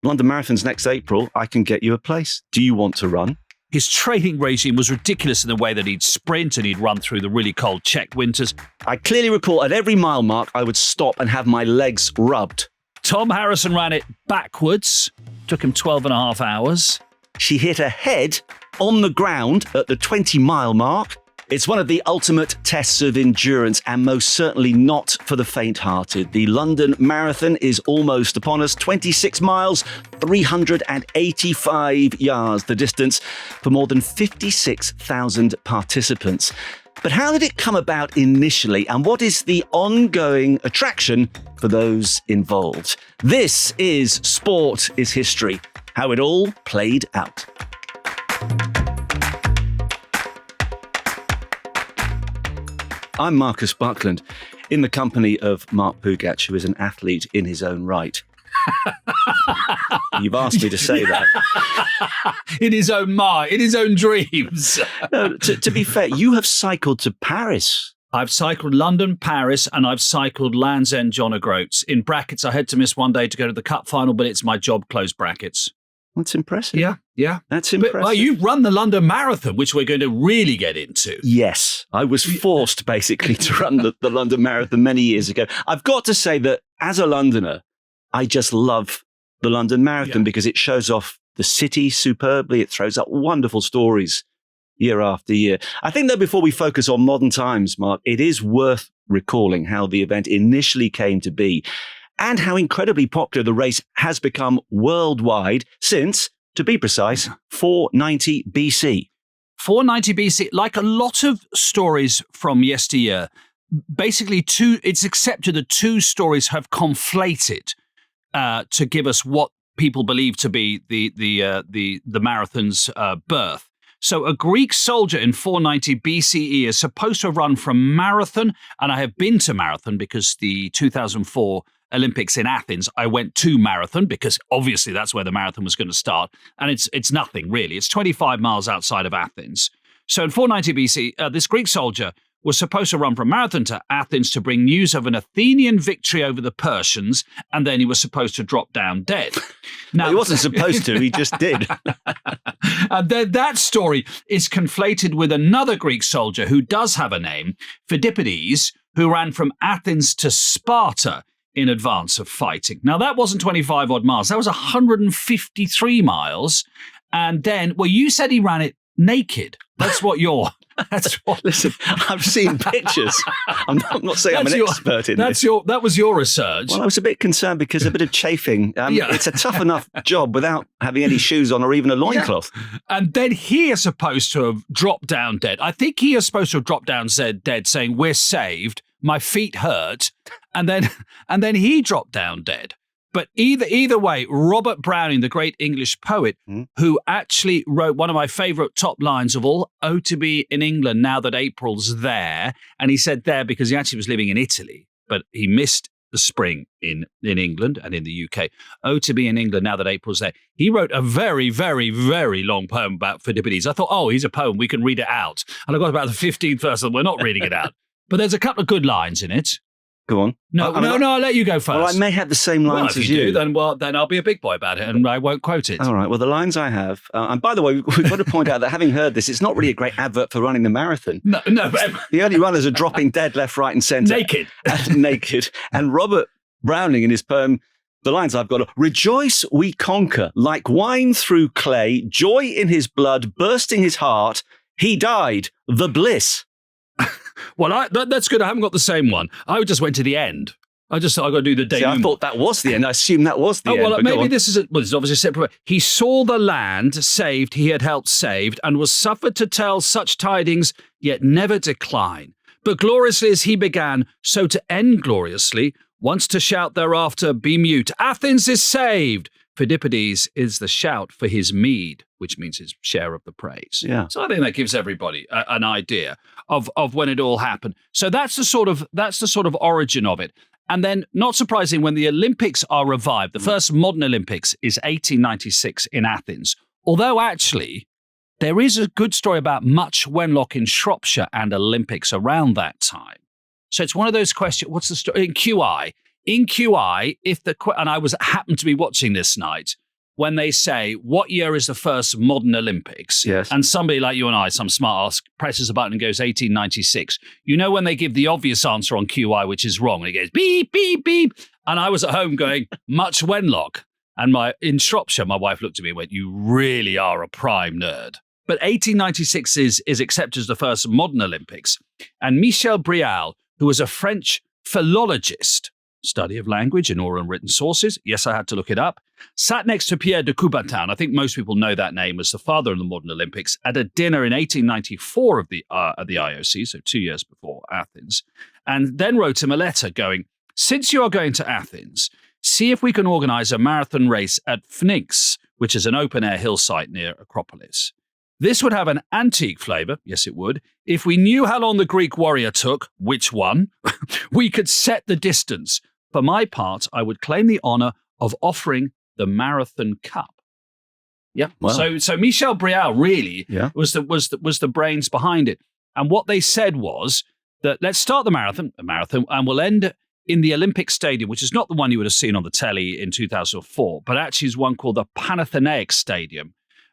London Marathon's next April. I can get you a place. Do you want to run? His training regime was ridiculous in the way that he'd sprint and he'd run through the really cold Czech winters. I clearly recall at every mile mark, I would stop and have my legs rubbed. Tom Harrison ran it backwards. Took him 12 and a half hours. She hit her head on the ground at the 20-mile mark. It's one of the ultimate tests of endurance and most certainly not for the faint-hearted. The London Marathon is almost upon us. 26 miles, 385 yards, the distance for more than 56,000 participants. But how did it come about initially, and what is the ongoing attraction for those involved? This is Sport is History, how it all played out. I'm Marcus Buckland, in the company of Mark Pougatch, who is an athlete in his own right. You've asked me to say that. In his own mind, in his own dreams. No, to be fair, you have cycled to Paris. I've cycled London, Paris, and I've cycled Land's End, John O'Groats. In brackets, I had to miss one day to go to the cup final, but it's my job, close brackets. That's impressive. Yeah. That's impressive. But, you've run the London Marathon, which we're going to really get into. Yes. I was forced, basically, to run the London Marathon many years ago. I've got to say that, as a Londoner, I just love the London Marathon because it shows off the city superbly. It throws up wonderful stories year after year. I think, though, before we focus on modern times, Mark, it is worth recalling how the event initially came to be and how incredibly popular the race has become worldwide since, to be precise, 490 BC. 490 BC, like a lot of stories from yesteryear, basically it's accepted that two stories have conflated to give us what people believe to be the marathon's birth. So a Greek soldier in 490 BCE is supposed to have run from Marathon, and I have been to Marathon because the 2004 Olympics in Athens, I went to Marathon because obviously that's where the marathon was going to start. And it's nothing really. It's 25 miles outside of Athens. So in 490 BC, this Greek soldier was supposed to run from Marathon to Athens to bring news of an Athenian victory over the Persians. And then he was supposed to drop down dead. Now, he wasn't supposed to, he just did. And then that story is conflated with another Greek soldier who does have a name, Phidippides, who ran from Athens to Sparta in advance of fighting. Now, that wasn't 25 odd miles. That was 153 miles. And then, well, you said he ran it naked. That's what you're... Listen, I've seen pictures. I'm not saying I'm an expert in this. That was your research. Well, I was a bit concerned because a bit of chafing. It's a tough enough job without having any shoes on or even a loincloth. Yeah. And then he is supposed to have dropped down dead. I think he is supposed to have dropped down dead saying, "We're saved. My feet hurt." And then he dropped down dead. But either way, Robert Browning, the great English poet, who actually wrote one of my favourite top lines of all, "Oh, to be in England now that April's there." And he said there because he actually was living in Italy, but he missed the spring in England and in the UK. "Oh, to be in England now that April's there." He wrote a very, very, very long poem about Phidippides. I thought, oh, he's a poem, we can read it out. And I got about the 15th verse and we're not reading it out. But there's a couple of good lines in it. Go on. No, I'll let you go first. Well, I may have the same lines as you. Then I'll be a big boy about it and I won't quote it. All right. Well, the lines I have, and by the way, we've got to point out that having heard this, it's not really a great advert for running the marathon. No. The only runners are dropping dead left, right and centre. Naked. And Robert Browning in his poem, the lines I've got are, "Rejoice we conquer, like wine through clay, joy in his blood, bursting his heart, he died, the bliss." Well, that's good. I haven't got the same one. I just went to the end. I just thought I got to do the denouement. I thought that was the end. I assumed that was the end. Well, maybe this is this is obviously separate. "He saw the land saved, he had helped saved, and was suffered to tell such tidings, yet never decline. But gloriously as he began, so to end gloriously, once to shout thereafter, be mute. Athens is saved. Phidippides is the shout for his meed," which means his share of the praise. Yeah. So I think that gives everybody an idea of when it all happened. So that's the sort of origin of it. And then, not surprising, when the Olympics are revived, the first modern Olympics is 1896 in Athens. Although actually, there is a good story about Much Wenlock in Shropshire and Olympics around that time. So it's one of those questions. What's the story in QI? In QI, and I happened to be watching this night, when they say, what year is the first modern Olympics? Yes. And somebody like you and I, some smart ass, presses a button and goes 1896. You know when they give the obvious answer on QI, which is wrong, and it goes beep, beep, beep. And I was at home going, Much Wenlock. And in Shropshire, my wife looked at me and went, you really are a prime nerd. But 1896 is accepted as the first modern Olympics. And Michel Brial, who was a French philologist, study of language in oral and written sources, yes, I had to look it up, sat next to Pierre de Coubertin, I think most people know that name as the father of the modern Olympics, at a dinner in 1894 of the IOC, so 2 years before Athens, and then wrote him a letter going, since you are going to Athens, see if we can organize a marathon race at Phoenix, which is an open-air hillsite near Acropolis. This would have an antique flavor, yes it would. If we knew how long the Greek warrior took, which one, we could set the distance. For my part, I would claim the honor of offering the Marathon Cup. Yeah. Well. So Michel Brial really was the brains behind it. And what they said was that let's start the marathon, and we'll end in the Olympic Stadium, which is not the one you would have seen on the telly in 2004, but actually is one called the Panathinaikos Stadium.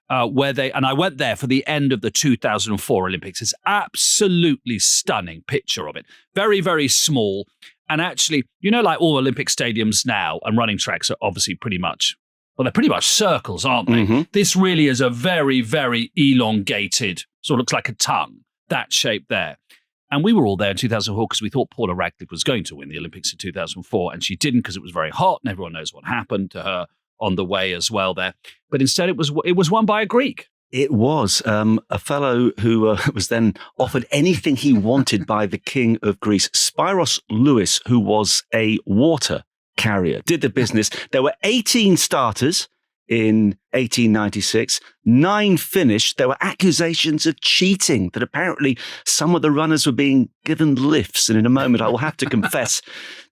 And I went there for the end of the 2004 Olympics. It's absolutely stunning picture of it. Very, very small. And actually, like all Olympic stadiums now and running tracks are obviously they're pretty much circles, aren't they? Mm-hmm. This really is a very, very elongated, sort of looks like a tongue, that shape there. And we were all there in 2004 because we thought Paula Radcliffe was going to win the Olympics in 2004. And she didn't because it was very hot and everyone knows what happened to her on the way as well there. But instead it was won by a Greek. It was a fellow who was then offered anything he wanted by the king of Greece, Spiros Lewis, who was a water carrier, did the business. There were 18 starters in 1896, 9 finished. There were accusations of cheating, that apparently some of the runners were being given lifts. And in a moment, I will have to confess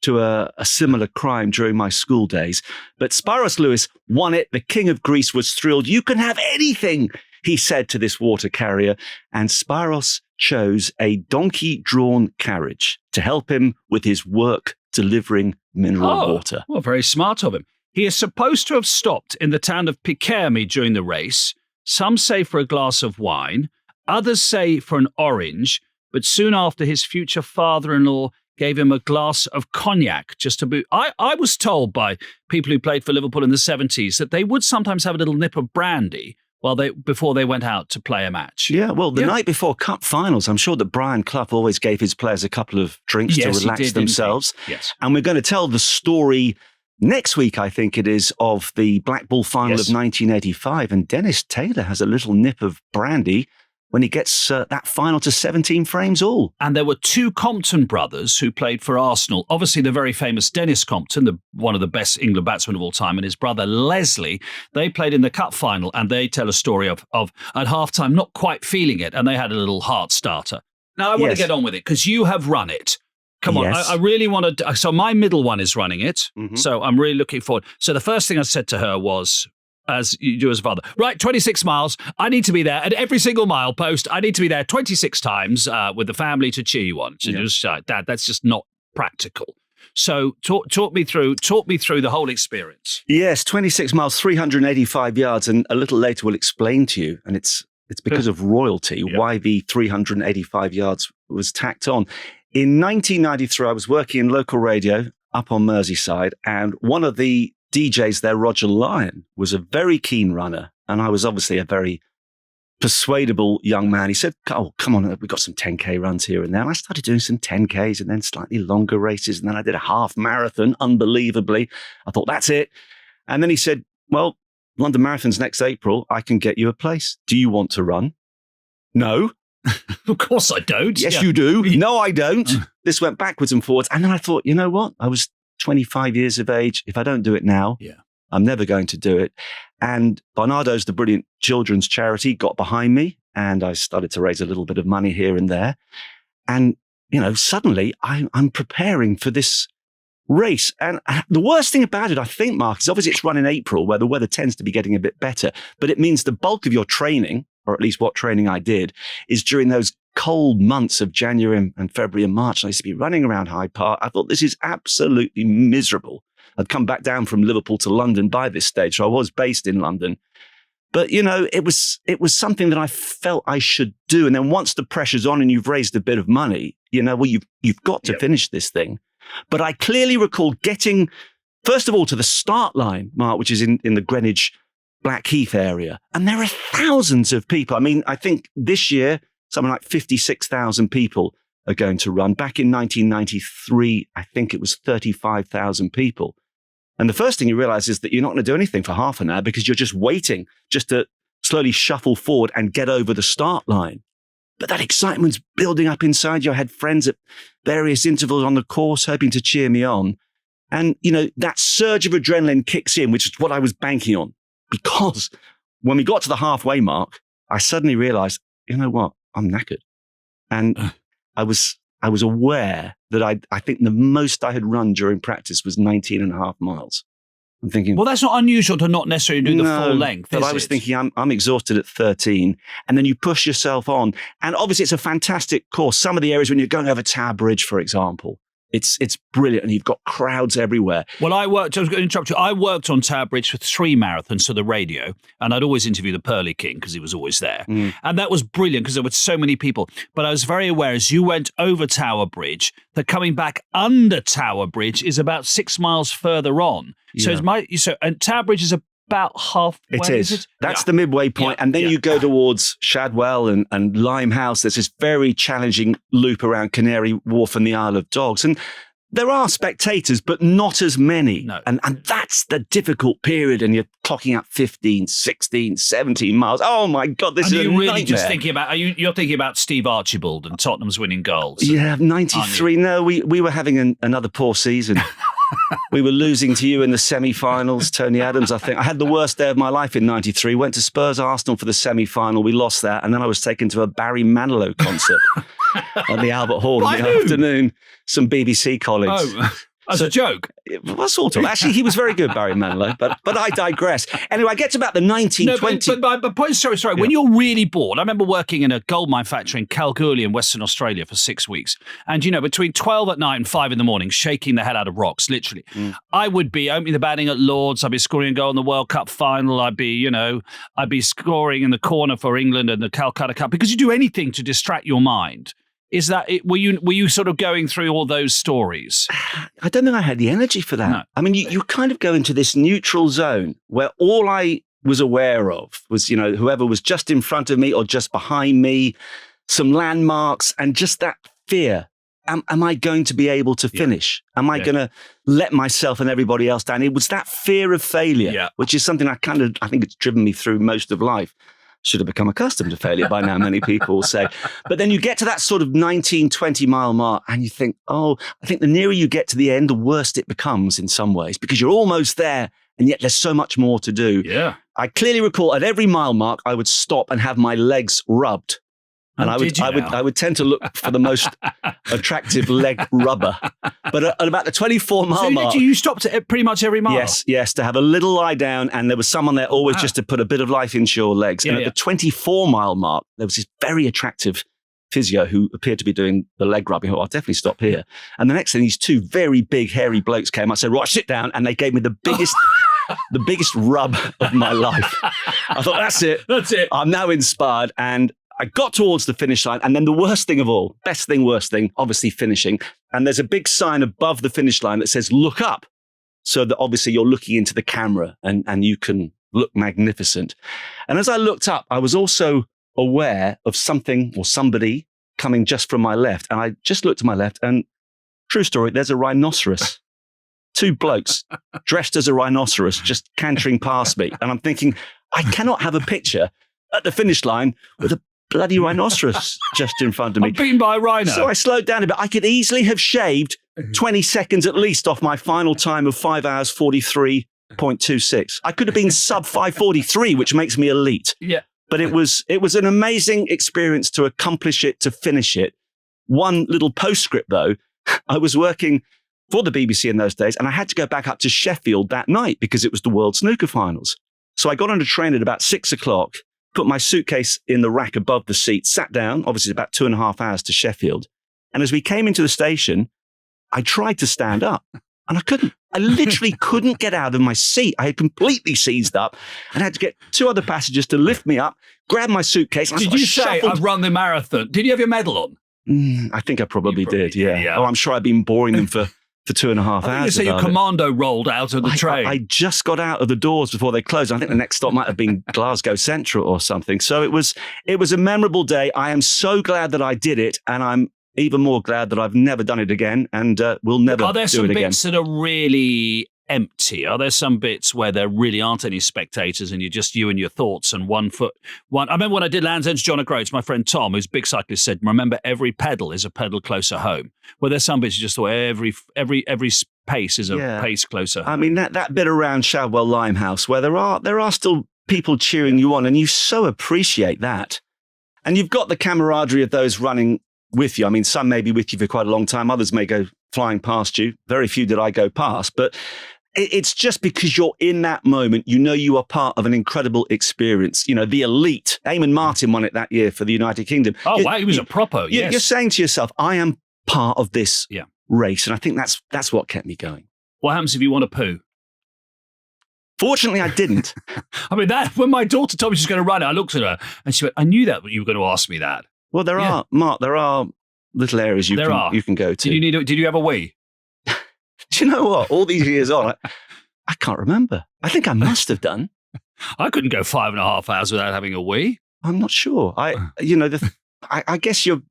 to a similar crime during my school days. But Spiros Lewis won it. The king of Greece was thrilled. You can have anything, he said to this water carrier. And Spiros chose a donkey-drawn carriage to help him with his work delivering mineral water. Well, very smart of him. He is supposed to have stopped in the town of Pikermi during the race. Some say for a glass of wine, others say for an orange, but soon after his future father-in-law gave him a glass of cognac just to boot. I was told by people who played for Liverpool in the 70s that they would sometimes have a little nip of brandy before they went out to play a match. Yeah, well, the night before cup finals, I'm sure that Brian Clough always gave his players a couple of drinks to relax themselves. Yes. And we're going to tell the story next week, I think it is, of the Black Ball final of 1985. And Dennis Taylor has a little nip of brandy when he gets that final to 17 frames all. And there were 2 Compton brothers who played for Arsenal. Obviously, the very famous Dennis Compton, one of the best England batsmen of all time, and his brother Leslie, they played in the cup final, and they tell a story of at halftime not quite feeling it, and they had a little heart starter. Now, I want to get on with it, because you have run it. Come on, I really want to. So my middle one is running it. Mm-hmm. So I'm really looking forward. So the first thing I said to her was, as you do as a father, right, 26 miles. I need to be there at every single mile post. I need to be there 26 times with the family to cheer you on. She just, Dad, that's just not practical. So talk me through the whole experience. Yes, 26 miles, 385 yards. And a little later we'll explain to you. And it's because of royalty why the 385 yards was tacked on. In 1993, I was working in local radio up on Merseyside, and one of the DJs there, Roger Lyon, was a very keen runner, and I was obviously a very persuadable young man. He said, oh, come on, we've got some 10K runs here and there. And I started doing some 10Ks and then slightly longer races, and then I did a half marathon, unbelievably. I thought, that's it. And then he said, well, London Marathon's next April. I can get you a place. Do you want to run? No. Of course I don't. Yes, you do. No, I don't. This went backwards and forwards. And then I thought, you know what? I was 25 years of age. If I don't do it now, I'm never going to do it. And Barnardo's, the brilliant children's charity, got behind me, and I started to raise a little bit of money here and there. And, suddenly I'm preparing for this race. And the worst thing about it, I think, Mark, is obviously it's run in April where the weather tends to be getting a bit better, but it means the bulk of your training, or at least what training I did, is during those cold months of January and February and March. I used to be running around Hyde Park. I thought, this is absolutely miserable. I'd come back down from Liverpool to London by this stage, so I was based in London. But, it was something that I felt I should do. And then once the pressure's on and you've raised a bit of money, you've got to finish this thing. But I clearly recall getting, first of all, to the start line, Mark, which is in the Greenwich Blackheath area. And there are thousands of people. I mean, I think this year, something like 56,000 people are going to run. Back in 1993, I think it was 35,000 people. And the first thing you realize is that you're not going to do anything for half an hour because you're just waiting just to slowly shuffle forward and get over the start line. But that excitement's building up inside you. I had friends at various intervals on the course hoping to cheer me on. And, that surge of adrenaline kicks in, which is what I was banking on. Because when we got to the halfway mark, I suddenly realized, you know what? I'm knackered. And I was aware that I think the most I had run during practice was 19 and a half miles. I'm thinking, well, that's not unusual to not necessarily do the full length. But I was thinking, I'm exhausted at 13, and then you push yourself on. And obviously, it's a fantastic course. Some of the areas when you're going over Tower Bridge, for example, it's brilliant, and you've got crowds everywhere. Well, I was going to interrupt you. I worked on Tower Bridge for 3 marathons for the radio, and I'd always interview the Pearly King because he was always there. And that was brilliant because there were so many people. But I was very aware as you went over Tower Bridge that coming back under Tower Bridge is about 6 miles further on. Yeah. And Tower Bridge is about halfway. It is. That's the midway point. And then you go towards Shadwell and Limehouse. There's this very challenging loop around Canary Wharf and the Isle of Dogs. And there are spectators, but not as many. No. And that's the difficult period. And you're clocking out 15, 16, 17 miles. Oh, my God, this is a really nightmare. Just thinking about, you're thinking about Steve Archibald and Tottenham's winning goals. Yeah, 93. No, we were having another poor season. We were losing to you in the semi-finals, Tony Adams, I think. I had the worst day of my life in 93. Went to Spurs Arsenal for the semi-final. We lost that. And then I was taken to a Barry Manilow concert at the Albert Hall in the afternoon. Some BBC colleagues. Oh, as a joke? Well, sort of. Actually, he was very good, Barry Manilow, but I digress. Anyway, I get to about the 1920s. No, but point, sorry. Yeah. When you're really bored, I remember working in a gold mine factory in Kalgoorlie in Western Australia for 6 weeks. And, between 12 at night and 5 in the morning, shaking the hell out of rocks, literally. I would be opening the batting at Lords. I'd be scoring a goal in the World Cup final. I'd be scoring in the corner for England and the Calcutta Cup because you do anything to distract your mind. Is that it? Were you sort of going through all those stories? I don't think I had the energy for that. No. I mean, you kind of go into this neutral zone where all I was aware of was, whoever was just in front of me or just behind me, some landmarks, and just that fear. Am I going to be able to finish? Am I going to let myself and everybody else down? It was that fear of failure, which is something I think it's driven me through most of life. Should have become accustomed to failure by now, many people say. But then you get to that sort of 19, 20 mile mark and you think, I think the nearer you get to the end, the worse it becomes in some ways because you're almost there and yet there's so much more to do. Yeah. I clearly recall at every mile mark, I would stop and have my legs rubbed. And I would tend to look for the most attractive leg rubber. But at about the 24 mile mark. You stopped at pretty much every mile? Yes, to have a little lie down. And there was someone there always just to put a bit of life into your legs. And at the 24 mile mark, there was this very attractive physio who appeared to be doing the leg rubbing. I'll definitely stop here. And the next thing, these 2 very big, hairy blokes came. I said, right, sit down. And they gave me the biggest... the biggest rub of my life. I thought, that's it. I'm now inspired. And I got towards the finish line, and then the worst thing of all, best thing, worst thing, obviously finishing. And there's a big sign above the finish line that says, look up. So that obviously you're looking into the camera and you can look magnificent. And as I looked up, I was also aware of something or somebody coming just from my left. And I just looked to my left and true story, there's a rhinoceros. 2 blokes dressed as a rhinoceros just cantering past me. And I'm thinking, I cannot have a picture at the finish line with a bloody rhinoceros just in front of me. I'm beaten by a rhino. So I slowed down a bit. I could easily have shaved 20 seconds at least off my final time of 5 hours 43.26. I could have been sub 5:43, which makes me elite. Yeah. But it was an amazing experience to accomplish it, to finish it. One little postscript though, I was working for the BBC in those days and I had to go back up to Sheffield that night because it was the World Snooker Finals. So I got on a train at about 6 o'clock, put my suitcase in the rack above the seat, sat down, obviously about 2.5 hours to Sheffield. And as we came into the station, I tried to stand up. And I literally couldn't get out of my seat. I had completely seized up and had to get two other passengers to lift me up, grab my suitcase. And Did you say, I've run the marathon? Did you have your medal on? I think I probably did, yeah. Oh, I'm sure I've been boring them for 2.5 hours. I think you say your commando rolled out of the train. I just got out of the doors before they closed. I think the next stop might have been Glasgow Central or something. So it was a memorable day. I am so glad that I did it, and I'm even more glad that I've never done it again, and will never do it again. Are there some bits that are really empty? Are there some bits where there really aren't any spectators and you're just you and your thoughts and one foot? I remember when I did Land's End to John O'Groats, my friend Tom, who's a big cyclist, said, remember, every pedal is a pedal closer home. Well, there's some bits you just thought every pace is a pace closer home. I mean, that bit around Shadwell Limehouse where there are still people cheering you on, and you so appreciate that. And you've got the camaraderie of those running with you. I mean, some may be with you for quite a long time. Others may go flying past you. Very few did I go past. But it's just because you're in that moment, you know you are part of an incredible experience. You know, the elite. Eamon Martin won it that year for the United Kingdom. Oh, wow. He was a proper, yes. You're saying to yourself, I am part of this race. And I think that's what kept me going. What happens if you want to poo? Fortunately, I didn't. I mean, when my daughter told me she was going to run it, I looked at her and she went, I knew that you were going to ask me that. Well, there are little areas you can go to. Did you have a wee? Do you know what? All these years on, I can't remember. I think I must have done. I couldn't go 5.5 hours without having a wee. I'm not sure. I guess you're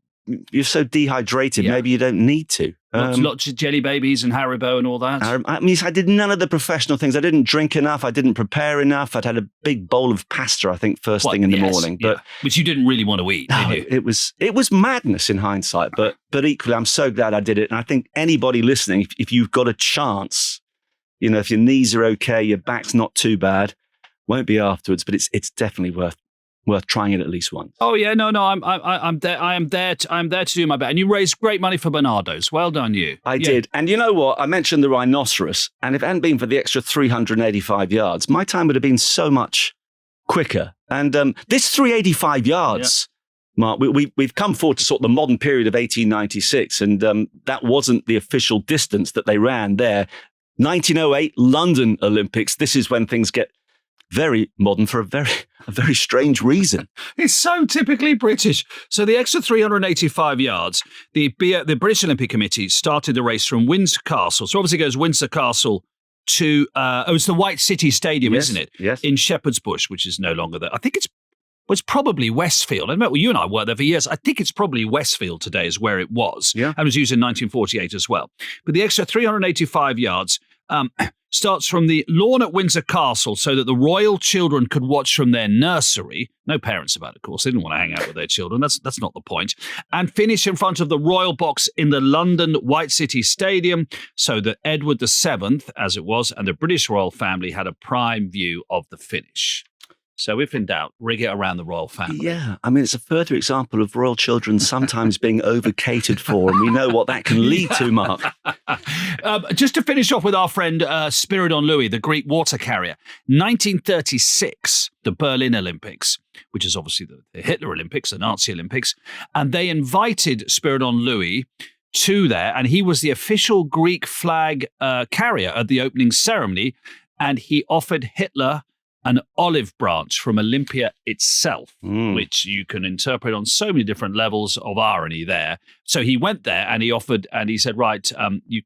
so dehydrated. Maybe you don't need to. Lots of jelly babies and Haribo and all that. I did none of the professional things. I didn't drink enough. I didn't prepare enough. I'd had a big bowl of pasta, I think, first thing in the morning. But which you didn't really want to eat, did you? It was madness in hindsight. But equally, I'm so glad I did it. And I think anybody listening, if you've got a chance, if your knees are okay, your back's not too bad, won't be afterwards, but it's definitely worth trying it at least once. Oh yeah, no, I'm there. I am there to do my best. And you raised great money for Barnardo's. Well done, you. I did. And you know what? I mentioned the rhinoceros, and if it hadn't been for the extra 385 yards, my time would have been so much quicker. And this 385 yards, Mark, we've come forward to sort of the modern period of 1896, and that wasn't the official distance that they ran there. 1908 London Olympics. This is when things get very modern for a very strange reason. It's so typically British. So the extra 385 yards, the British Olympic Committee started the race from Windsor Castle. So obviously it goes Windsor Castle to, it's the White City Stadium, isn't it? Yes. In Shepherd's Bush, which is no longer there. I think it's probably Westfield. I remember you and I worked there for years. I think it's probably Westfield today is where it was. Yeah. And was used in 1948 as well. But the extra 385 yards starts from the lawn at Windsor Castle so that the royal children could watch from their nursery. No parents about it, of course. They didn't want to hang out with their children. That's not the point. And finish in front of the royal box in the London White City Stadium so that Edward VII, as it was, and the British royal family had a prime view of the finish. So if in doubt, rig it around the royal family. Yeah, I mean, it's a further example of royal children sometimes being over-catered for, and we know what that can lead to, Mark. Just to finish off with our friend Spiridon Louis, the Greek water carrier. 1936, the Berlin Olympics, which is obviously the Hitler Olympics, the Nazi Olympics, and they invited Spiridon Louis to there, and he was the official Greek flag carrier at the opening ceremony, and he offered Hitler an olive branch from Olympia itself, which you can interpret on so many different levels of irony there. So he went there and he offered, and he said, right,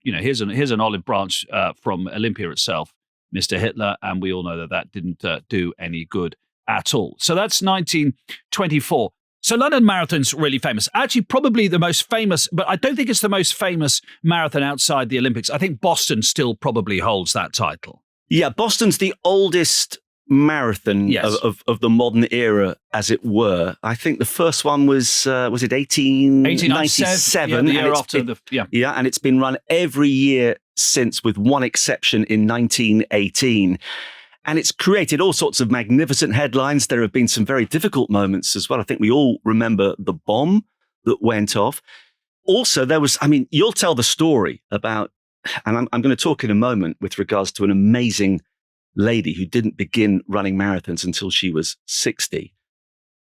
here's an olive branch from Olympia itself, Mr. Hitler. And we all know that didn't do any good at all. So that's 1924. So London Marathon's really famous. Actually, probably the most famous, but I don't think it's the most famous marathon outside the Olympics. I think Boston still probably holds that title. Yeah, Boston's the oldest marathon of the modern era, as it were. I think the first one was it 1897? Yeah, the year after and it's been run every year since, with one exception in 1918. And it's created all sorts of magnificent headlines. There have been some very difficult moments as well. I think we all remember the bomb that went off. Also, you'll tell the story about, and I'm going to talk in a moment with regards to an amazing lady who didn't begin running marathons until she was 60.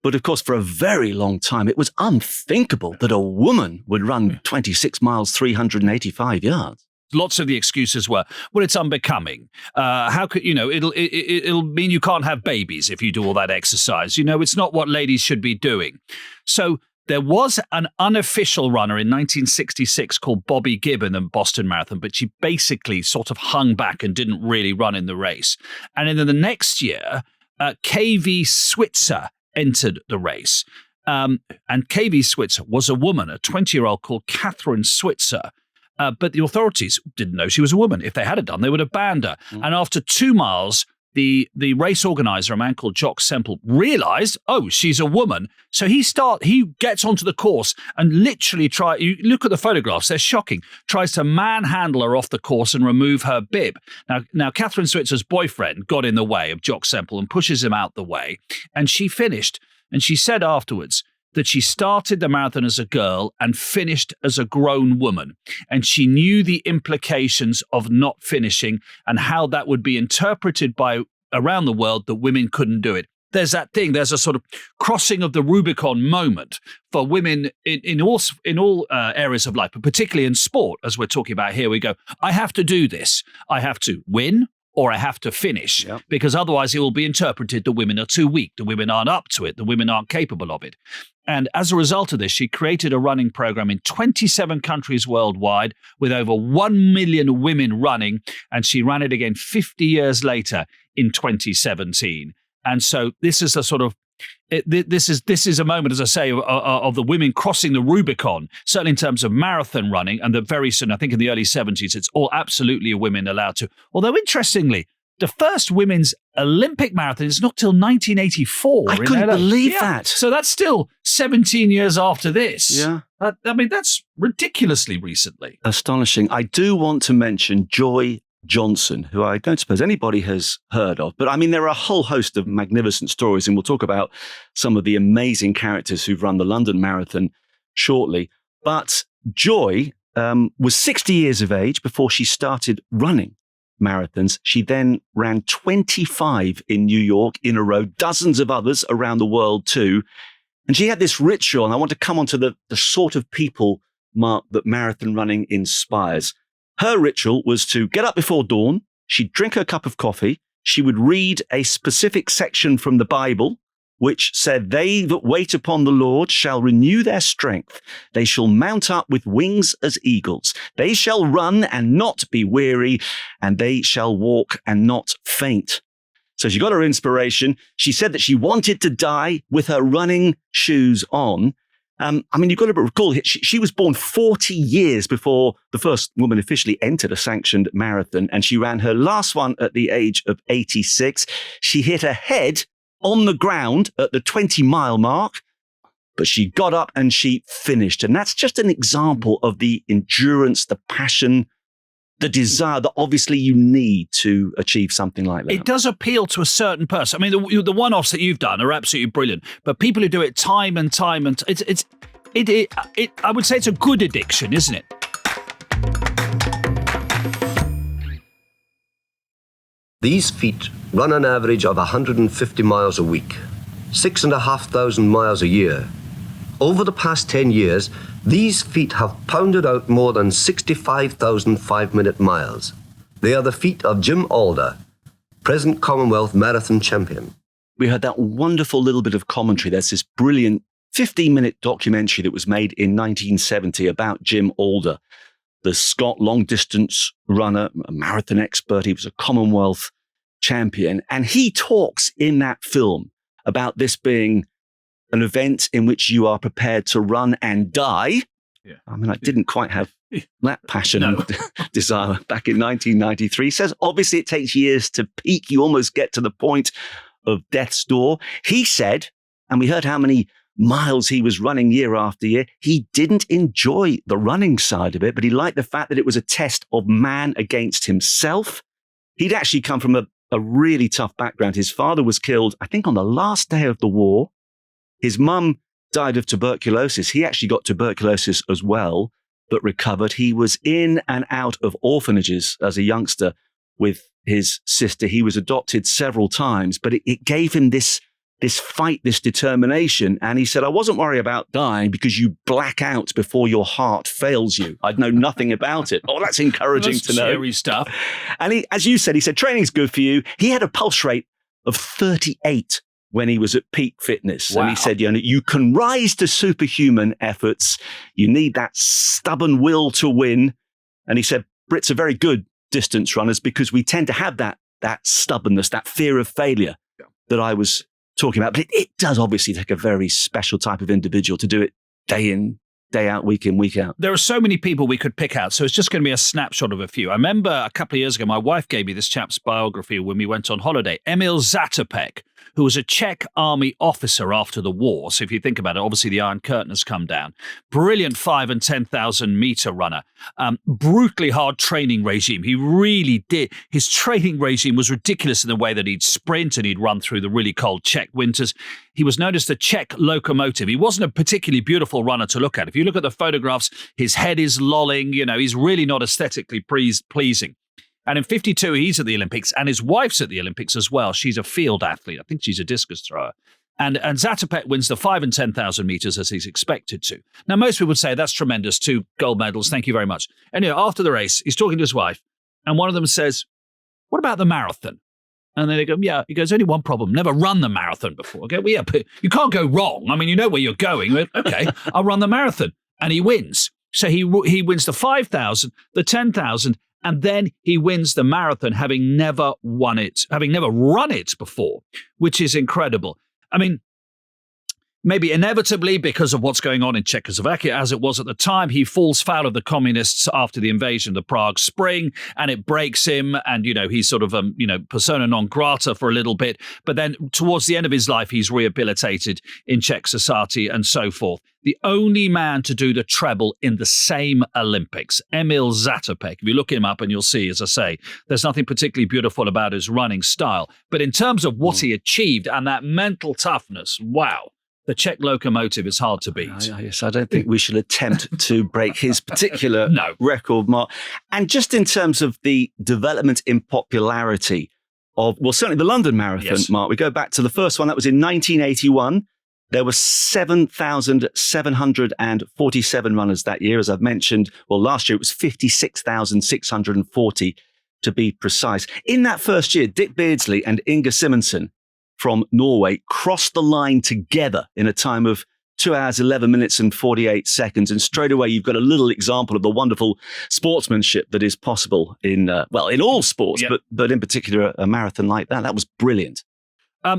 But of course, for a very long time, it was unthinkable that a woman would run 26 miles, 385 yards. lots of the excuses were, well, it's unbecoming. How could, it'll mean you can't have babies if you do all that exercise. It's not what ladies should be doing. So there was an unofficial runner in 1966 called Bobby Gibbon in Boston Marathon, but she basically sort of hung back and didn't really run in the race. And then the next year, KV Switzer entered the race. And KV Switzer was a woman, a 20-year-old called Catherine Switzer. But the authorities didn't know she was a woman. If they had done, they would have banned her. And after 2 miles, the race organizer, a man called Jock Semple, realized, oh, she's a woman. So he gets onto the course and literally you look at the photographs, they're shocking, tries to manhandle her off the course and remove her bib. Now Catherine Switzer's boyfriend got in the way of Jock Semple and pushes him out the way. And she finished. And she said afterwards that she started the marathon as a girl and finished as a grown woman. And she knew the implications of not finishing and how that would be interpreted by around the world that women couldn't do it. There's that thing. There's a sort of crossing of the Rubicon moment for women in all areas of life, but particularly in sport, as we're talking about here. We go, I have to do this. I have to win, or I have to finish, because otherwise it will be interpreted that women are too weak, the women aren't up to it, the women aren't capable of it. And as a result of this, she created a running program in 27 countries worldwide with over 1 million women running, and she ran it again 50 years later in 2017. And so this is a sort of this is a moment, as I say, of the women crossing the Rubicon, certainly in terms of marathon running, and that very soon, I think in the early 70s, it's all absolutely women allowed to. Although, interestingly, the first women's Olympic marathon is not till 1984. I couldn't believe that. So that's still 17 years after this. Yeah. I mean, that's ridiculously recently. Astonishing. I do want to mention Joy Johnson, who I don't suppose anybody has heard of. But I mean, there are a whole host of magnificent stories, and we'll talk about some of the amazing characters who've run the London Marathon shortly. But Joy was 60 years of age before she started running marathons. She then ran 25 in New York in a row, dozens of others around the world too. And she had this ritual, and I want to come on to the sort of people, Mark, that marathon running inspires. Her ritual was to get up before dawn, she'd drink her cup of coffee, she would read a specific section from the Bible, which said, "They that wait upon the Lord shall renew their strength. They shall mount up with wings as eagles. They shall run and not be weary, and they shall walk and not faint." So she got her inspiration. She said that she wanted to die with her running shoes on. I mean, you've got to recall, she was born 40 years before the first woman officially entered a sanctioned marathon, and she ran her last one at the age of 86. She hit her head on the ground at the 20-mile mark, but she got up and she finished. And that's just an example of the endurance, the passion, the desire that obviously you need to achieve something like that. It does appeal to a certain person. I mean, the one-offs that you've done are absolutely brilliant, but people who do it time and time and I would say it's a good addiction, isn't it? These feet run an average of 150 miles a week, 6,500 miles a year. Over the past 10 years, these feet have pounded out more than 65,000 5-minute miles. They are the feet of Jim Alder, present Commonwealth Marathon champion. We heard that wonderful little bit of commentary. There's this brilliant 15-minute documentary that was made in 1970 about Jim Alder, the Scot long-distance runner, a marathon expert. He was a Commonwealth champion. And he talks in that film about this being an event in which you are prepared to run and die. Yeah. I mean, I didn't quite have that passion and desire back in 1993. He says, obviously, it takes years to peak. You almost get to the point of death's door. He said, and we heard how many miles he was running year after year, he didn't enjoy the running side of it, but he liked the fact that it was a test of man against himself. He'd actually come from a really tough background. His father was killed, I think, on the last day of the war. His mum died of tuberculosis. He actually got tuberculosis as well, but recovered. He was in and out of orphanages as a youngster with his sister. He was adopted several times, but it gave him this this fight, this determination. And he said, I wasn't worried about dying because you black out before your heart fails you. I'd know nothing about it. Oh, that's encouraging to know. Scary stuff. And he, as you said, he said, training's good for you. He had a pulse rate of 38 when he was at peak fitness. Wow. And he said, you can rise to superhuman efforts. You need that stubborn will to win. And he said, Brits are very good distance runners because we tend to have that stubbornness, that fear of failure that I was talking about. But it does obviously take a very special type of individual to do it day in, day out, week in, week out. There are so many people we could pick out, so it's just going to be a snapshot of a few. I remember a couple of years ago, my wife gave me this chap's biography when we went on holiday. Emil Zatopek, who was a Czech army officer after the war. So if you think about it, obviously the Iron Curtain has come down. Brilliant 5,000 and 10,000 meter runner. Brutally hard training regime. He really did. His training regime was ridiculous in the way that he'd sprint and he'd run through the really cold Czech winters. He was known as the Czech locomotive. He wasn't a particularly beautiful runner to look at. If you look at the photographs, his head is lolling. He's really not aesthetically pleasing. And in 52, he's at the Olympics, and his wife's at the Olympics as well. She's a field athlete. I think she's a discus thrower. And Zatopek wins the 5,000 and 10,000 meters as he's expected to. Now, most people would say, that's tremendous. 2 gold medals. Thank you very much. Anyway, after the race, he's talking to his wife, and one of them says, what about the marathon? And then they go, yeah. He goes, only one problem. Never run the marathon before. I go, well, yeah, but you can't go wrong. I mean, you know where you're going. Went, okay, I'll run the marathon. And he wins. So he wins the 5,000, the 10,000, and then he wins the marathon, having never run it before, which is incredible. I mean, maybe inevitably because of what's going on in Czechoslovakia, as it was at the time, he falls foul of the communists after the invasion of the Prague Spring, and it breaks him. And, he's sort of, persona non grata for a little bit. But then towards the end of his life, he's rehabilitated in Czech society and so forth. The only man to do the treble in the same Olympics, Emil Zatopek. If you look him up and you'll see, as I say, there's nothing particularly beautiful about his running style. But in terms of what he achieved and that mental toughness, wow. The Czech locomotive is hard to beat. Yes, I don't think we should attempt to break his particular record mark. And just in terms of the development in popularity of, well, certainly the London Marathon, Mark, we go back to the first one. That was in 1981. There were 7,747 runners that year, as I've mentioned. Well, last year it was 56,640 to be precise. In that first year, Dick Beardsley and Inga Simonsen from Norway crossed the line together in a time of 2 hours, 11 minutes and 48 seconds. And straight away, you've got a little example of the wonderful sportsmanship that is possible in all sports, but in particular, a marathon like that. That was brilliant.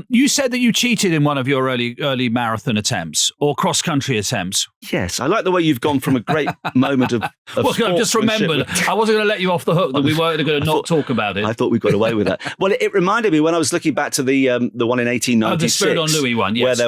You said that you cheated in one of your early marathon attempts or cross-country attempts. Yes, I like the way you've gone from a great moment of well, I just remembered, I wasn't going to let you off the hook that we weren't going to not talk about it. I thought we got away with that. Well, it reminded me when I was looking back to the one in 1896. The Spirit on Louis one, yes. Where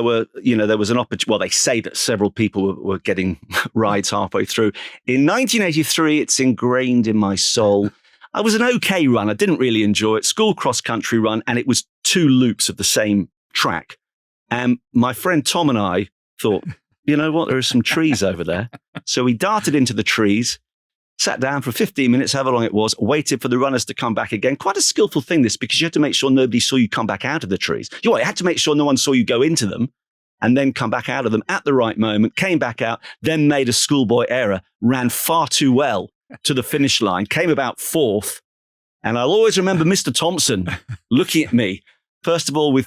there was an opportunity. Well, they say that several people were getting rides halfway through. In 1983, it's ingrained in my soul. I was an okay runner, didn't really enjoy it. School cross-country run, and it was 2 loops of the same track. And my friend Tom and I thought, you know what, there are some trees over there. So we darted into the trees, sat down for 15 minutes, however long it was, waited for the runners to come back again. Quite a skillful thing, this, because you had to make sure nobody saw you come back out of the trees. You had to make sure no one saw you go into them and then come back out of them at the right moment, came back out, then made a schoolboy error, ran far too well to the finish line, came about 4th. And I'll always remember Mr. Thompson looking at me, first of all, he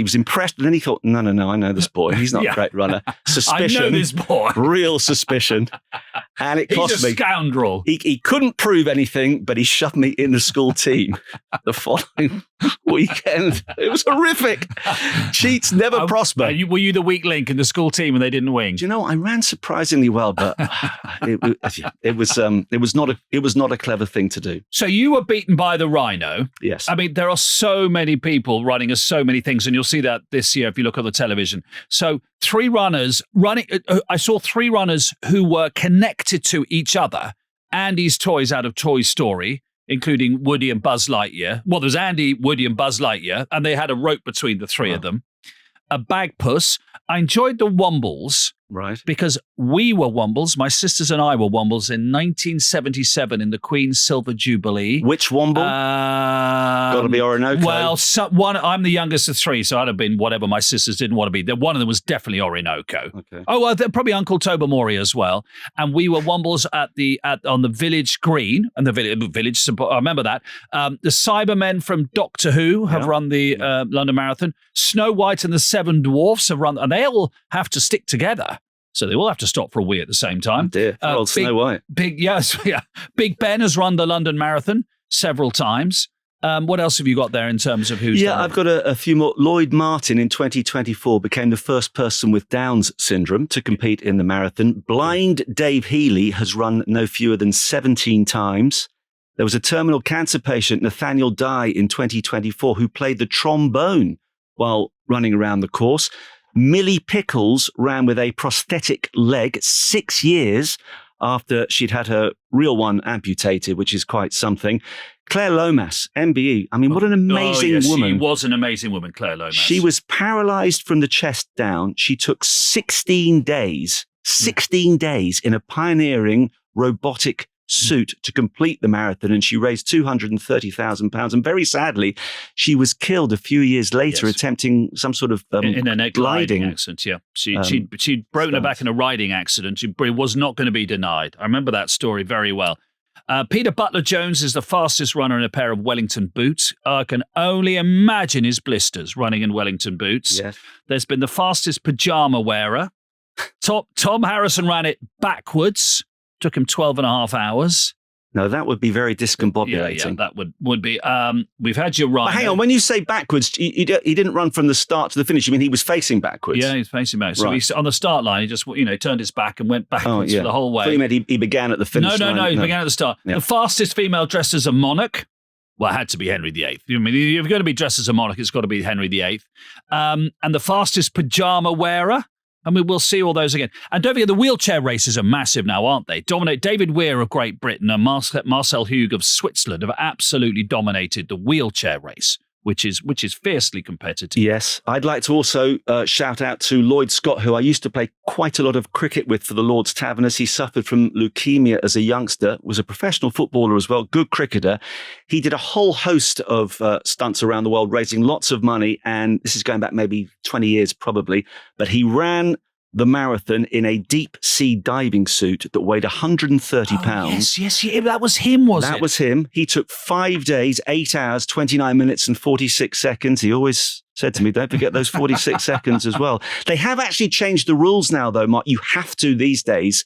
was impressed, but then he thought, no, I know this boy. He's not a great runner. Suspicion. I know this boy. Real suspicion. And it cost me. He's a scoundrel. He couldn't prove anything, but he shoved me in the school team the following weekend. It was horrific. Cheats never prosper. Were you the weak link in the school team and they didn't win? Do you know, I ran surprisingly well, but it was not a clever thing to do. So you were beaten by the Rhino. Yes. I mean, there are so many people running so many things, and you'll see that this year if you look at the television. So 3 runners running. I saw 3 runners who were connected to each other. Andy's toys out of Toy Story, including Woody and Buzz Lightyear. Well, there's Andy, Woody and Buzz Lightyear, and they had a rope between the 3 of them. A Bagpuss. I enjoyed the Wombles. Right. because we were Wombles. My sisters and I were Wombles in 1977 in the Queen's Silver Jubilee. Which Womble? Got to be Orinoco. Well, I'm the youngest of three, so I'd have been whatever my sisters didn't want to be. One of them was definitely Orinoco. Okay. Oh, well, probably Uncle Tobermory as well. And we were Wombles on the village green and the village. I remember that. The Cybermen from Doctor Who have run the London Marathon. Snow White and the Seven Dwarfs have run, and they all have to stick together. So they all have to stop for a wee at the same time. Oh dear, old Snow White. Big Ben has run the London Marathon several times. What else have you got there in terms of who's done it? I've got a few more. Lloyd Martin in 2024 became the first person with Down's syndrome to compete in the marathon. Blind Dave Healy has run no fewer than 17 times. There was a terminal cancer patient, Nathaniel Dye, in 2024 who played the trombone while running around the course. Millie Pickles ran with a prosthetic leg 6 years after she'd had her real one amputated, which is quite something. Claire Lomas, MBE. I mean, what an amazing woman. She was an amazing woman, Claire Lomas. She was paralyzed from the chest down. She took 16 days in a pioneering robotic suit to complete the marathon, and she raised £230,000. And very sadly, she was killed a few years later attempting some sort of in a gliding accident. Yeah, she'd broken her back in a riding accident. She was not going to be denied. I remember that story very well. Peter Butler-Jones is the fastest runner in a pair of Wellington boots. I can only imagine his blisters running in Wellington boots. Yes. There's been the fastest pajama wearer. Tom Harrison ran it backwards. Took him 12 and a half hours. No, that would be very discombobulating. Yeah, that would be. We've had your ride. But hang on, when you say backwards, he didn't run from the start to the finish. You mean he was facing backwards? Yeah, he was facing back. So right. he, on the start line, he just turned his back and went backwards for the whole way. I thought you meant he began at the finish line. No, he began at the start. Yeah. The fastest female dressed as a monarch. Well, it had to be Henry VIII. I mean, if you're going to be dressed as a monarch, it's got to be Henry VIII. And the fastest pajama wearer. I mean, we'll see all those again. And don't forget, the wheelchair races are massive now, aren't they? David Weir of Great Britain and Marcel Hugh of Switzerland have absolutely dominated the wheelchair race, which is fiercely competitive. Yes. I'd like to also shout out to Lloyd Scott, who I used to play quite a lot of cricket with for the Lord's Taverners. He suffered from leukemia as a youngster, was a professional footballer as well, good cricketer. He did a whole host of stunts around the world, raising lots of money. And this is going back maybe 20 years probably. But he ran the marathon in a deep sea diving suit that weighed 130 pounds. Yes, that was him, That was him. He took 5 days, 8 hours, 29 minutes and 46 seconds. He always said to me, don't forget those 46 seconds as well. They have actually changed the rules now, though, Mark. You have to, these days,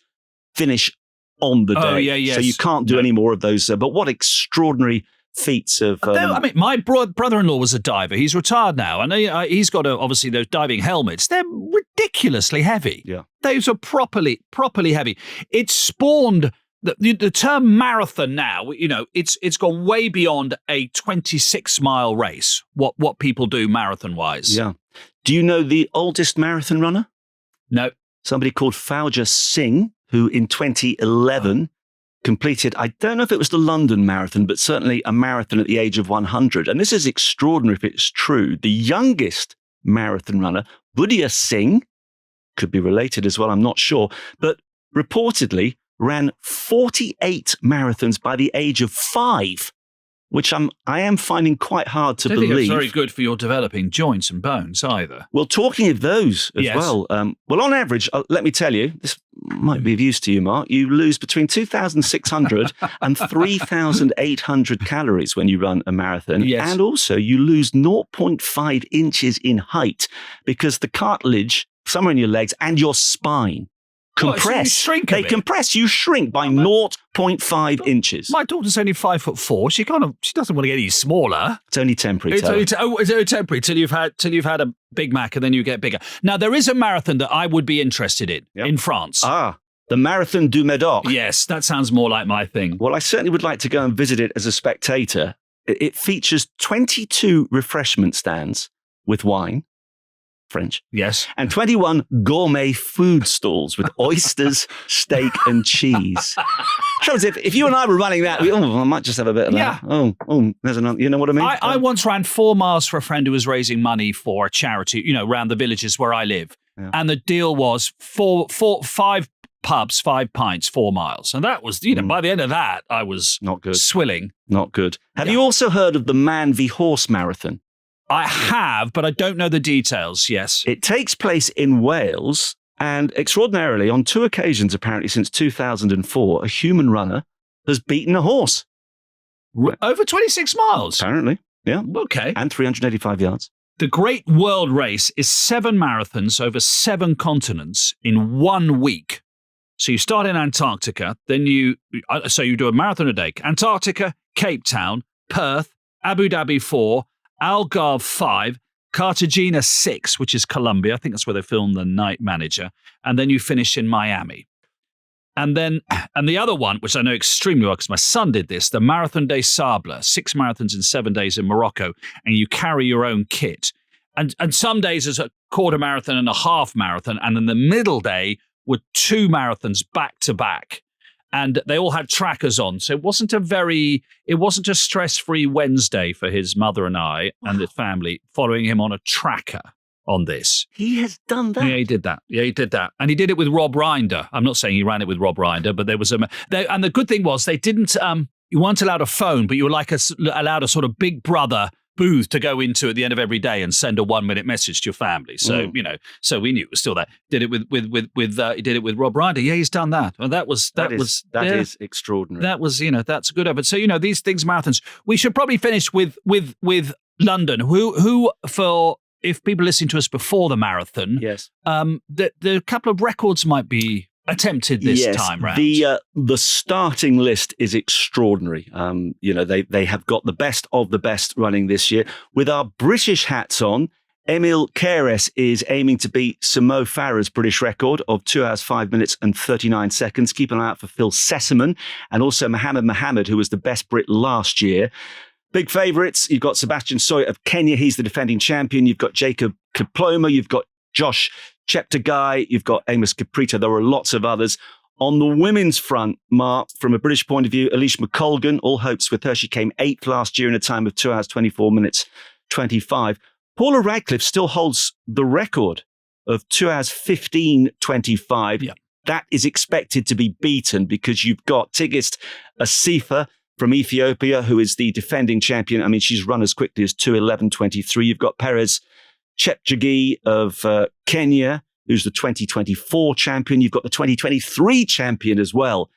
finish on the day. Oh, yeah. So you can't do any more of those. But what extraordinary feats of... I mean, my brother-in-law was a diver. He's retired now. And he's got, obviously, those diving helmets. They're ridiculously heavy. Yeah. Those are properly heavy. It spawned... The term marathon now, it's gone way beyond a 26-mile race, what people do marathon-wise. Yeah. Do you know the oldest marathon runner? No. Somebody called Fauja Singh, who in 2011... completed, I don't know if it was the London Marathon, but certainly a marathon at the age of 100. And this is extraordinary if it's true. The youngest marathon runner, Budya Singh, could be related as well, I'm not sure, but reportedly ran 48 marathons by the age of 5, which I am finding quite hard to believe. I don't think it's very good for your developing joints and bones either. Well, talking of those as well, well, on average, let me tell you, this might be of use to you, Mark, you lose between 2,600 and 3,800 calories when you run a marathon. Yes. And also you lose 0.5 inches in height because the cartilage somewhere in your legs and your spine compress. So you shrink a bit. Compress. You shrink by 0.5 inches. My daughter's only 5'4". She doesn't want to get any smaller. It's only temporary. It's only temporary till you've had a Big Mac and then you get bigger. Now there is a marathon that I would be interested in France. The Marathon du Médoc. Yes, that sounds more like my thing. Well, I certainly would like to go and visit it as a spectator. It features 22 refreshment stands with wine. French. Yes. And 21 gourmet food stalls with oysters, steak and cheese. Trouble is, if you and I were running that, I might just have a bit of that. Oh, there's another, you know what I mean? I once ran 4 miles for a friend who was raising money for a charity, around the villages where I live. Yeah. And the deal was 5 pubs, 5 pints, 4 miles. And that was, by the end of that, I was not good. Swilling. Not good. Have you also heard of the Man v Horse Marathon? I have, but I don't know the details. Yes. It takes place in Wales, and extraordinarily, on 2 occasions, apparently since 2004, a human runner has beaten a horse. Over 26 miles? Apparently, yeah. Okay. And 385 yards. The Great World Race is 7 marathons over 7 continents in 1 week. So you start in Antarctica, then you do a marathon a day. Antarctica, Cape Town, Perth, Abu Dhabi 4, Algarve 5, Cartagena 6, which is Colombia. I think that's where they filmed The Night Manager. And then you finish in Miami. And the other one, which I know extremely well because my son did this, the Marathon des Sables, 6 marathons in 7 days in Morocco, and you carry your own kit. And some days there's a quarter marathon and a half marathon, and then the middle day were 2 marathons back to back. And they all had trackers on. So it wasn't a stress-free Wednesday for his mother and I and the family following him on a tracker on this. He has done that? Yeah, he did that. And he did it with Rob Reinder. I'm not saying he ran it with Rob Reinder, but there was and the good thing was they didn't, you weren't allowed a phone, but you were allowed a sort of big brother booth to go into at the end of every day and send a 1-minute message to your family. So, so we knew it was still that. Did it with he did it with Rob Reinder. Yeah, he's done that. Well, that is extraordinary. That was, that's good of it. So, these things, marathons, we should probably finish with London, who for, if people listening to us before the marathon, yes, the couple of records might be attempted this time round. The starting list is extraordinary. They have got the best of the best running this year. With our British hats on, Emil Keres is aiming to beat Mo Farah's British record of 2 hours, 5 minutes and 39 seconds. Keep an eye out for Phil Sessamon and also Mohammed, who was the best Brit last year. Big favourites, you've got Sebastian Soy of Kenya. He's the defending champion. You've got Jacob Kiploma. You've got Josh Cheptegei. You've got Amos Caprito. There are lots of others. On the women's front, Mark, from a British point of view, Alicia McColgan, all hopes with her. She came 8th last year in a time of 2 hours, 24 minutes, 25. Paula Radcliffe still holds the record of 2 hours, 15, 25. Yeah. That is expected to be beaten because you've got Tigist Asifa from Ethiopia, who is the defending champion. I mean, she's run as quickly as 2:11:23. You've got Perez Cheptegei of Kenya, who's the 2024 champion. You've got the 2023 champion as well,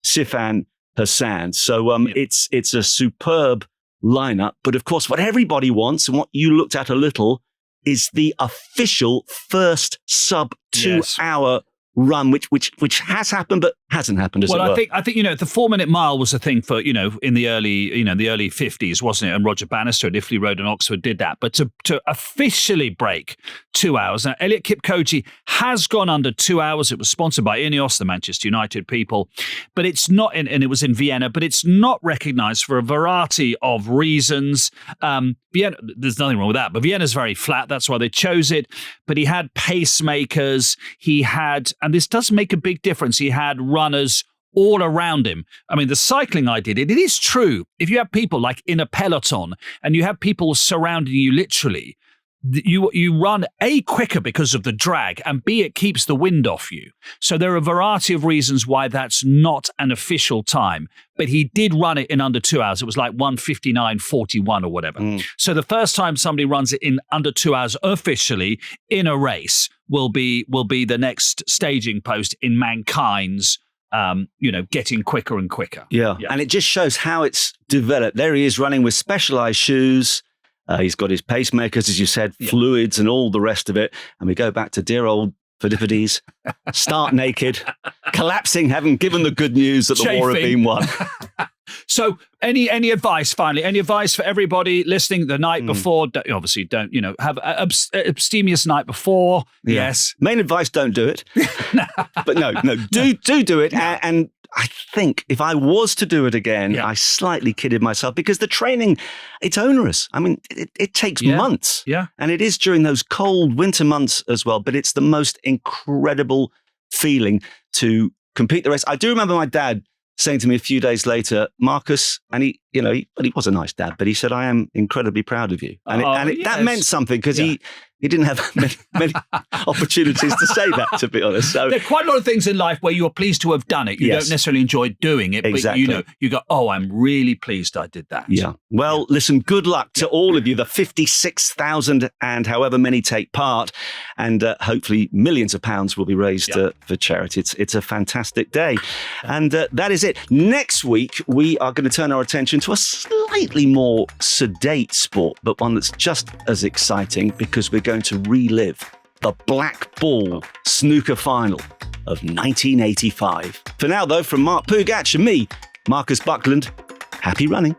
Sifan Hassan. So it's a superb lineup. But of course, what everybody wants and what you looked at a little is the official first sub 2 hour run, which has happened but hasn't happened. I think the 4-minute mile was a thing for in the early 50s, wasn't it? And Roger Bannister at Iffley Road in Oxford did that. But to officially break 2 hours, now Elliot Kipchoge has gone under 2 hours. It was sponsored by Ineos, the Manchester United people, but it's not, and it was in Vienna, but it's not recognised for a variety of reasons. Vienna, there's nothing wrong with that, but Vienna's very flat. That's why they chose it. But he had pacemakers. He had, and this does make a big difference, he had runners all around him. I mean, the cycling I did, it is true. If you have people like in a peloton and you have people surrounding you literally, you run A, quicker because of the drag, and B, it keeps the wind off you. So there are a variety of reasons why that's not an official time. But he did run it in under 2 hours. It was like 1:59:41 or whatever. So the first time somebody runs it in under 2 hours officially in a race will be the next staging post in mankind's getting quicker and quicker. Yeah. And it just shows how it's developed. There he is running with specialized shoes. He's got his pacemakers, as you said, fluids and all the rest of it. And we go back to dear old Phidippides, stark naked, collapsing, having given the good news that the war had been won. So any advice, finally, any advice for everybody listening the night before? Obviously, don't, have an abstemious night before. Yeah. Yes. Main advice, don't do it. But no, do it. And I think if I was to do it again, I slightly kidded myself because the training, it's onerous. I mean, it takes months. Yeah. And it is during those cold winter months as well. But it's the most incredible feeling to compete the race. I do remember my dad saying to me a few days later, Marcus, and he was a nice dad, but he said, I am incredibly proud of you. And, that meant something because he didn't have many opportunities to say that, to be honest. So there are quite a lot of things in life where you're pleased to have done it. You don't necessarily enjoy doing it, exactly. But you go, oh, I'm really pleased I did that. Yeah. Well, listen, good luck to all of you, the 56,000 and however many take part. And hopefully millions of pounds will be raised for charity. It's a fantastic day. And that is it. Next week, we are going to turn our attention to a slightly more sedate sport, but one that's just as exciting because we're going to relive the Black Ball snooker final of 1985. For now, though, from Mark Pougatch and me, Marcus Buckland, happy running.